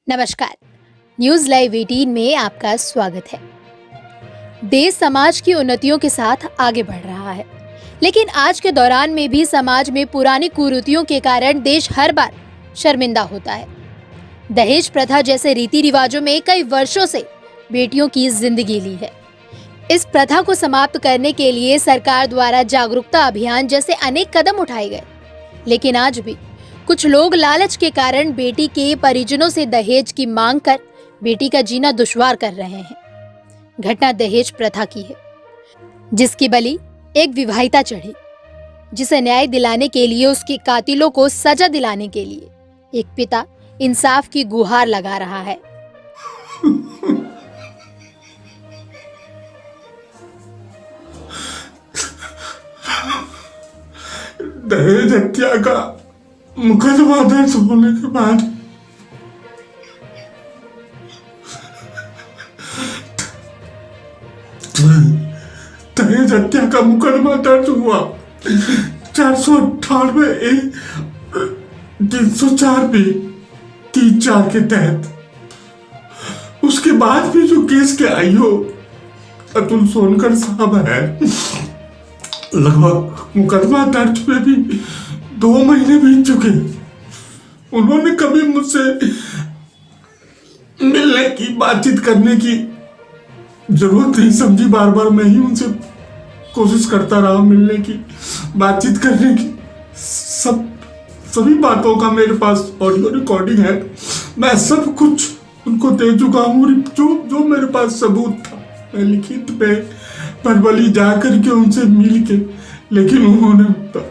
नमस्कार। News live 18 में आपका स्वागत है। देश समाज की उन्नतियों के साथ आगे बढ़ रहा है, लेकिन आज के दौरान में भी समाज में पुरानी कुरीतियों के कारण देश हर बार शर्मिंदा होता है। दहेज प्रथा जैसे रीति रिवाजों में कई वर्षों से बेटियों की जिंदगी ली है। इस प्रथा को समाप्त करने के लिए सरकार द्वारा जागरूकता अभियान जैसे अनेक कदम उठाए गए, लेकिन आज भी कुछ लोग लालच के कारण बेटी के परिजनों से दहेज की मांग कर बेटी का जीना दुश्वार कर रहे हैं। घटना दहेज प्रथा की है, जिसकी बलि एक विवाहिता चढ़ी, जिसे न्याय दिलाने के लिए उसके कातिलों को सजा दिलाने के लिए एक पिता इंसाफ की गुहार लगा रहा है। दहेज हत्या का मुकदमा दर्ज होने के बाद दहेज हत्या का मुकदमा दर्ज हुआ 498 304 बी 34 के तहत। उसके बाद भी जो केस के आईओ अतुल सोनकर साहब है, लगभग मुकदमा दर्ज में भी 2 महीने बीत चुके। उन्होंने कभी मुझसे मिलने की, बातचीत करने की जरूरत नहीं समझी। बार बार मैं ही उनसे कोशिश करता रहा मिलने की, बातचीत करने की। सभी बातों का मेरे पास ऑडियो रिकॉर्डिंग है। मैं सब कुछ उनको दे चुका हूँ। जो मेरे पास सबूत था, मैं लिखित पे परवली जा करके उनसे मिल के, लेकिन उन्होंने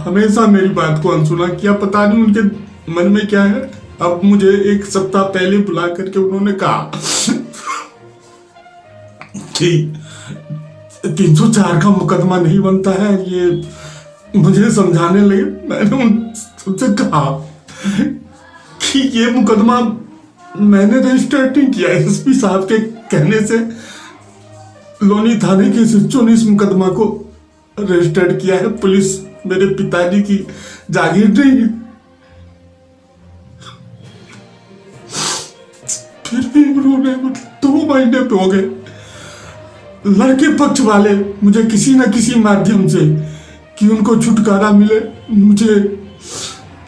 हमेशा मेरी बात को अनसुना किया। पता नहीं उनके मन में क्या है। अब मुझे 1 सप्ताह पहले बुला करके उन्होंने कहा कि 304 का मुकदमा नहीं बनता है। ये मुझे समझाने लगे। मैंने उनसे कहा कि ये मुकदमा मैंने रजिस्टर नहीं किया। एसपी साहब के कहने से लोनी थाने के एसएचओ ने इस मुकदमा को रजिस्टर्ड किया है। पुलिस मेरे पिताजी की जागीर नहीं है। फिर भी उन्होंने 2 महीने पे हो गए। लड़के पक्ष वाले मुझे किसी न किसी माध्यम से कि उनको छुटकारा मिले, मुझे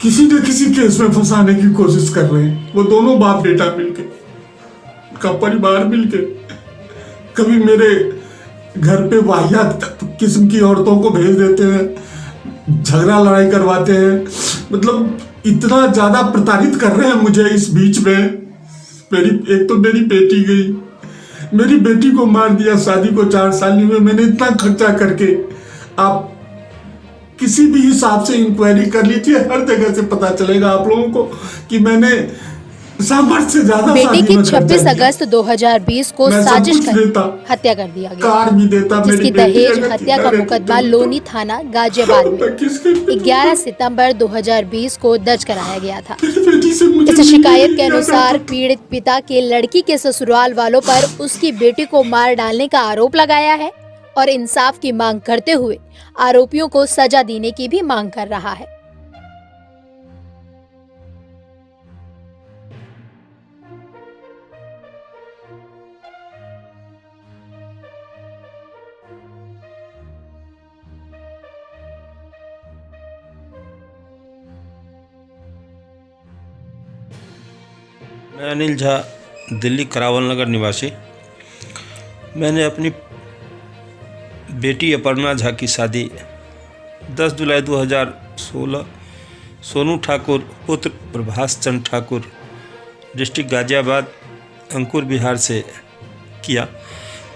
किसी न किसी केस में फंसाने की कोशिश कर रहे हैं। वो दोनों बाप बेटा मिलके, उनका परिवार मिलके कभी मेरे घर पे वाहियात किस्म की औरतों को भेज देते हैं, झगड़ा लड़ाई करवाते हैं। मतलब इतना ज्यादा प्रताड़ित कर रहे हैं मुझे। इस बीच में एक तो मेरी बेटी गई, मेरी बेटी को मार दिया। शादी को 4 साल में मैंने इतना खर्चा करके, आप किसी भी हिसाब से इंक्वायरी कर लीजिए, हर जगह से पता चलेगा आप लोगों को कि मैंने सामर्थ्य से ज्यादा। बेटी की 26 अगस्त 2020 को साजिश कर हत्या कर दिया गया, कार भी देता, जिसकी दहेज हत्या का मुकदमा लोनी थाना गाजियाबाद में 11 सितंबर 2020 को दर्ज कराया गया था। इस शिकायत के अनुसार पीड़ित पिता के लड़की के ससुराल वालों पर उसकी बेटी को मार डालने का आरोप लगाया है और इंसाफ की मांग करते हुए आरोपियों को सजा देने की भी मांग कर रहा है। मैं अनिल झा, दिल्ली करावल नगर निवासी। मैंने अपनी बेटी अपर्णा झा की शादी 10 जुलाई 2016 सोनू ठाकुर पुत्र प्रभास चंद्र ठाकुर, डिस्ट्रिक्ट गाजियाबाद, अंकुर बिहार से किया।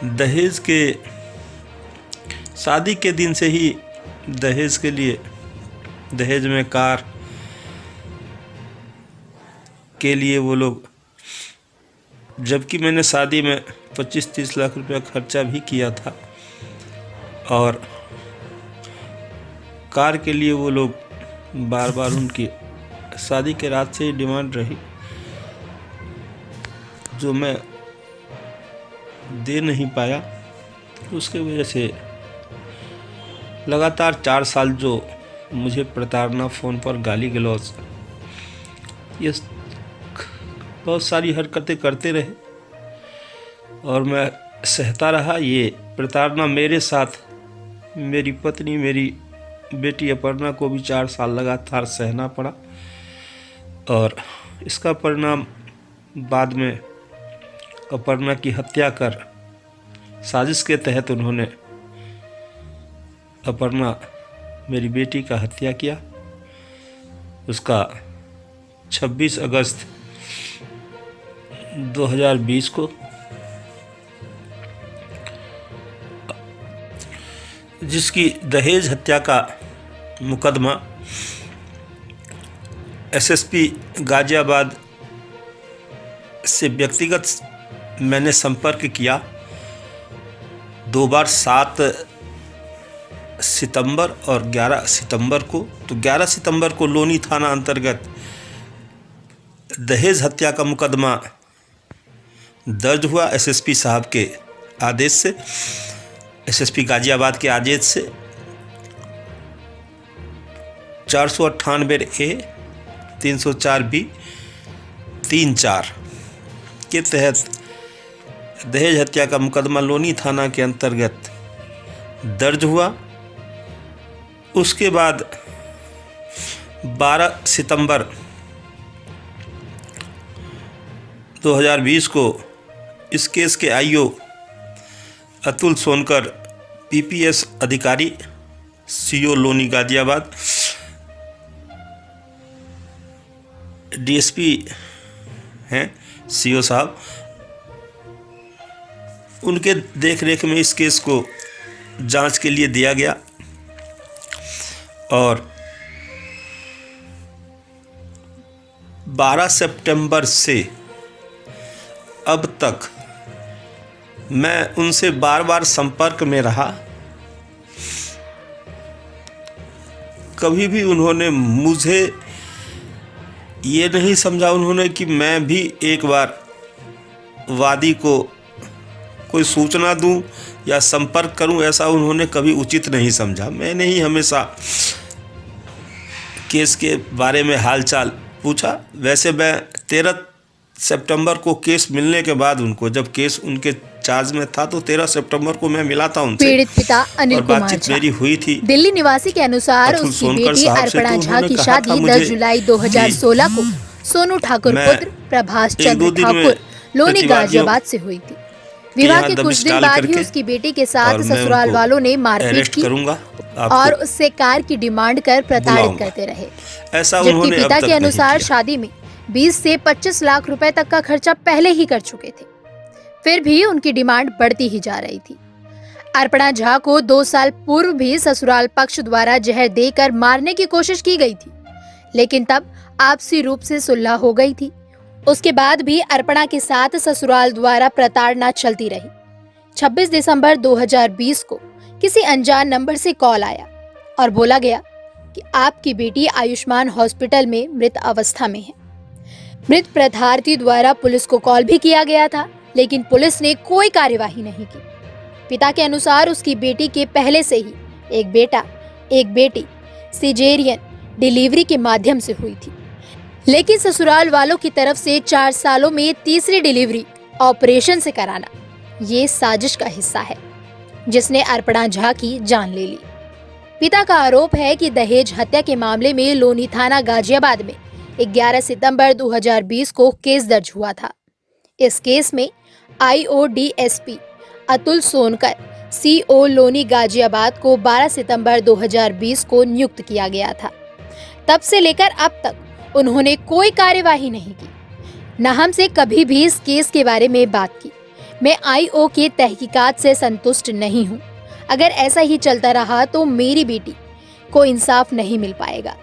दहेज के शादी के दिन से ही दहेज के लिए, दहेज में कार के लिए वो लोग, जबकि मैंने शादी में 25-30 लाख रुपया खर्चा भी किया था और कार के लिए वो लोग बार बार, उनकी शादी के रात से ही डिमांड रही, जो मैं दे नहीं पाया। उसके वजह से लगातार 4 साल जो मुझे प्रताड़ना, फ़ोन पर गाली गलौज, ये बहुत सारी हरकतें करते रहे और मैं सहता रहा। ये प्रताड़ना मेरे साथ मेरी पत्नी, मेरी बेटी अपर्णा को भी 4 साल लगातार सहना पड़ा और इसका परिणाम बाद में अपर्णा की हत्या कर साजिश के तहत उन्होंने अपर्णा मेरी बेटी का हत्या किया। उसका 26 अगस्त 2020 को जिसकी दहेज हत्या का मुकदमा एसएसपी गाजियाबाद से व्यक्तिगत मैंने संपर्क किया 2 बार, 7 सितंबर और 11 सितंबर को। तो 11 सितंबर को लोनी थाना अंतर्गत दहेज हत्या का मुकदमा दर्ज हुआ एसएसपी साहब के आदेश से, एसएसपी गाजियाबाद के आदेश से। 498 ए 304 बी 34 के तहत दहेज हत्या का मुकदमा लोनी थाना के अंतर्गत दर्ज हुआ। उसके बाद 12 सितंबर 2020 को इस केस के आईओ अतुल सोनकर, पीपीएस अधिकारी, सीओ लोनी गाजियाबाद, डीएसपी हैं सीओ साहब, उनके देखरेख में इस केस को जांच के लिए दिया गया और 12 सितंबर से अब तक मैं उनसे बार बार संपर्क में रहा। कभी भी उन्होंने मुझे ये नहीं समझा उन्होंने कि मैं भी एक बार वादी को कोई सूचना दूं या संपर्क करूं, ऐसा उन्होंने कभी उचित नहीं समझा। मैंने ही हमेशा केस के बारे में हालचाल पूछा। वैसे मैं 13 सितंबर को केस मिलने के बाद उनको, जब केस उनके चार्ज में था, तो 13 सितंबर को मैं मिला था उनसे। पीड़ित पिता अनिल कुमार बातचीत मेरी हुई थी दिल्ली निवासी के अनुसार अतुल उसकी सोनकर बेटी साहब से। अर्पणा तो झा की उन्होंने कहा शादी था 10 मुझे जुलाई 2016 को सोनू ठाकुर मैं पुत्र प्रभास 1-2 चंद्र दिन में ठाकुर लोनी प्रतिवादियों गाजियाबाद से हुई थी। विवाह यहाँ के कुछ दबिश दिन डाल बाद ही करके उसकी बेटी के साथ और मैं ससुराल उनको वालों ने मारपीट अरेस्ट की करूंगा और उससे कार की डिमांड कर प्रताड़ित बुलाऊंगा। करते रहे। ऐसा जबकि उन्होंने अब पिता तक के नहीं अनुसार किया। शादी में 20 से 25 लाख रुपए तक का खर्चा पहले ही कर चुके थे, फिर भी उनकी डिमांड बढ़ती ही जा रही थी। अर्पणा झा को 2 साल पूर्व भी ससुराल पक्ष द्वारा जहर देकर मारने की कोशिश की गई थी, लेकिन तब आपसी रूप से सुलह हो गई थी। उसके बाद भी अर्पणा के साथ ससुराल द्वारा प्रताड़ना चलती रही। 26 दिसंबर 2020 को किसी अनजान नंबर से कॉल आया और बोला गया कि आपकी बेटी आयुष्मान हॉस्पिटल में मृत अवस्था में है। मृत प्रत्यार्थी द्वारा पुलिस को कॉल भी किया गया था, लेकिन पुलिस ने कोई कार्यवाही नहीं की। पिता के अनुसार उसकी बेटी के पहले से ही एक बेटा एक बेटी सिजेरियन डिलीवरी के माध्यम से हुई थी, लेकिन ससुराल वालों की तरफ से 4 सालों में तीसरी डिलीवरी ऑपरेशन से कराना ये साजिश का हिस्सा है, जिसने अर्पणा झा की जान ले ली। पिता का आरोप है कि दहेज हत्या के मामले में लोनी थाना गाजियाबाद में 11 सितंबर 2020 को केस दर्ज हुआ था। इस केस में IODSP अतुल सोनकर CO लोनी गाजियाबाद को 12 सितंबर 2020 को नियुक्त किया गया था। तब से लेकर अब तक उन्होंने कोई कार्यवाही नहीं की, न हमसे कभी भी इस केस के बारे में बात की। मैं IO के तहकीकात से संतुष्ट नहीं हूँ। अगर ऐसा ही चलता रहा तो मेरी बेटी को इंसाफ नहीं मिल पाएगा।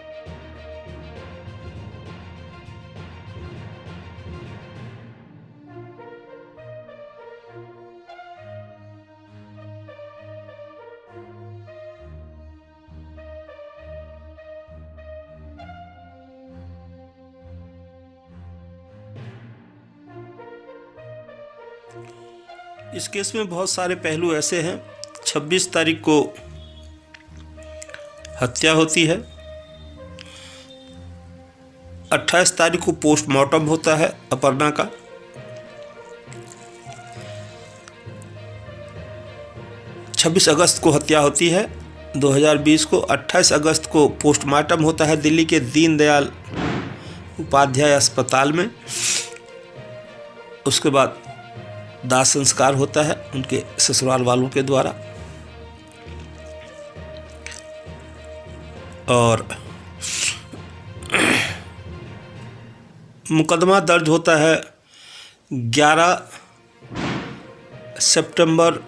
इस केस में बहुत सारे पहलू ऐसे हैं। 26 तारीख को हत्या होती है। 28 तारीख को पोस्टमार्टम होता है अपर्णा का। छब्बीस अगस्त को हत्या होती है 2020 को। 28 अगस्त को पोस्टमार्टम होता है दिल्ली के दीनदयाल उपाध्याय अस्पताल में। उसके बाद दाह संस्कार होता है उनके ससुराल वालों के द्वारा। और मुकदमा दर्ज होता है 11 सितंबर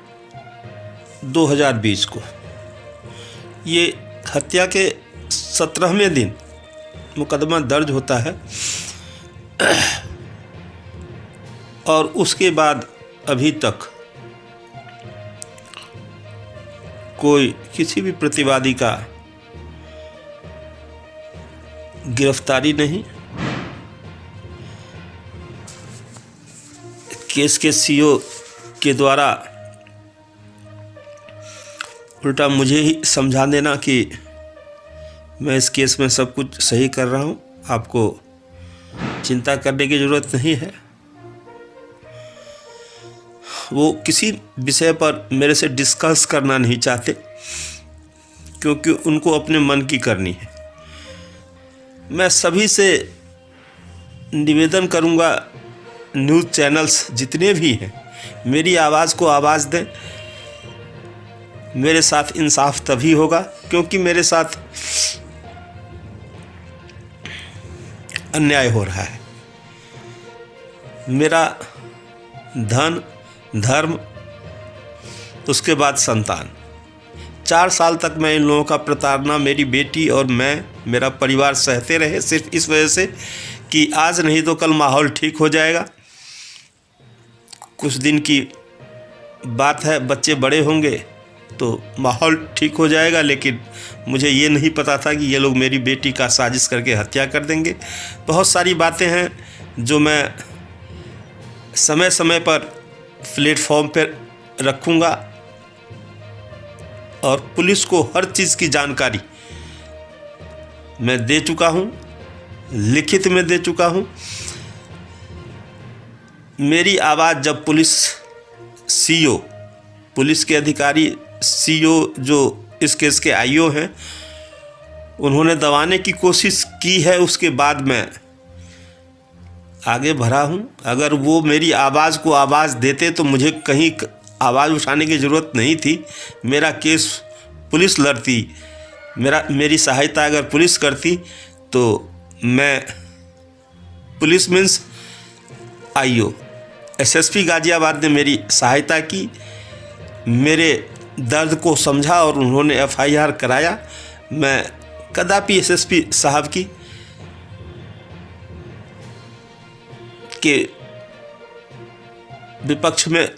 2020 को। ये हत्या के 17वें दिन मुकदमा दर्ज होता है और उसके बाद अभी तक कोई किसी भी प्रतिवादी का गिरफ्तारी नहीं। केस के सीओ के द्वारा उल्टा मुझे ही समझा देना कि मैं इस केस में सब कुछ सही कर रहा हूँ, आपको चिंता करने की ज़रूरत नहीं है। वो किसी विषय पर मेरे से डिस्कस करना नहीं चाहते क्योंकि उनको अपने मन की करनी है। मैं सभी से निवेदन करूंगा, न्यूज़ चैनल्स जितने भी हैं मेरी आवाज़ को आवाज़ दें। मेरे साथ इंसाफ तभी होगा क्योंकि मेरे साथ अन्याय हो रहा है। मेरा धन, धर्म, उसके बाद संतान, 4 साल तक मैं इन लोगों का प्रताड़ना मेरी बेटी और मैं, मेरा परिवार सहते रहे सिर्फ इस वजह से कि आज नहीं तो कल माहौल ठीक हो जाएगा। कुछ दिन की बात है, बच्चे बड़े होंगे तो माहौल ठीक हो जाएगा। लेकिन मुझे ये नहीं पता था कि ये लोग मेरी बेटी का साजिश करके हत्या कर देंगे। बहुत सारी बातें हैं जो मैं समय समय पर प्लेटफॉर्म पर रखूँगा और पुलिस को हर चीज़ की जानकारी मैं दे चुका हूँ, लिखित में दे चुका हूँ। मेरी आवाज़ जब पुलिस सीओ, पुलिस के अधिकारी सीओ जो इस केस के आईओ हैं, उन्होंने दबाने की कोशिश की है, उसके बाद मैं आगे बढ़ा हूँ। अगर वो मेरी आवाज़ को आवाज़ देते तो मुझे कहीं आवाज़ उठाने की ज़रूरत नहीं थी। मेरा केस पुलिस लड़ती, मेरी सहायता अगर पुलिस करती तो मैं, police means IO, SSP Ghaziabad ने मेरी सहायता की, मेरे दर्द को समझा और उन्होंने एफआईआर कराया। मैं कदापि एसएसपी साहब की के विपक्ष में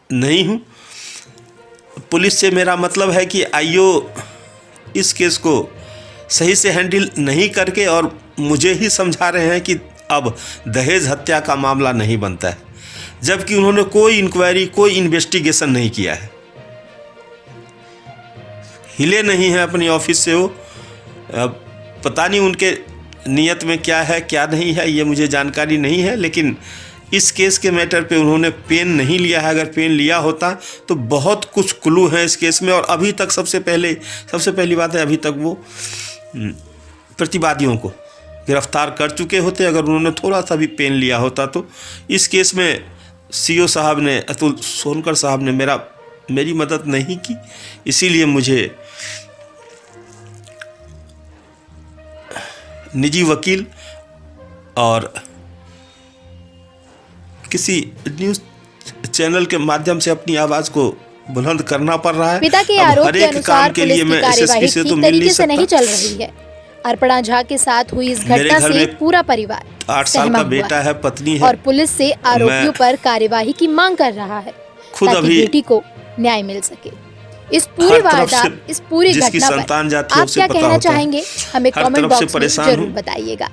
नहीं हूँ। पुलिस से मेरा मतलब है कि आईओ इस केस को सही से हैंडल नहीं करके और मुझे ही समझा रहे हैं कि अब दहेज हत्या का मामला नहीं बनता है, जबकि उन्होंने कोई इंक्वायरी, कोई इन्वेस्टिगेशन नहीं किया है। हिले नहीं है अपनी ऑफिस से वो। अब पता नहीं उनके नियत में क्या है क्या नहीं है, ये मुझे जानकारी नहीं है। लेकिन इस केस के मैटर पे उन्होंने पेन नहीं लिया है। अगर पेन लिया होता तो बहुत कुछ क्लू हैं इस केस में। और अभी तक सबसे पहली बात है, अभी तक वो प्रतिवादियों को गिरफ्तार कर चुके होते अगर उन्होंने थोड़ा सा भी पेन लिया होता। तो इस केस में सीओ साहब ने, अतुल सोनकर साहब ने मेरी मदद नहीं की, इसीलिए मुझे निजी वकील और किसी न्यूज़ चैनल के माध्यम से अपनी आवाज़ को बुलंद करना पड़ रहा है। पिता के आरोप के अनुसार पुलिस की कार्यवाही ठीक तरीके से नहीं चल रही है। अर्पणा झा के साथ हुई इस घटना से पूरा परिवार 8 साल का बेटा है, पत्नी है और पुलिस से आरोपियों पर कार्यवाही की मांग कर रहा है खुद ताकि अभी बेटी को न्याय मिल सके। इस पूरी वारदात, इस पूरी घटना पर आप क्या कहना चाहेंगे, हमें कमेंट बॉक्स में जरूर बताइएगा।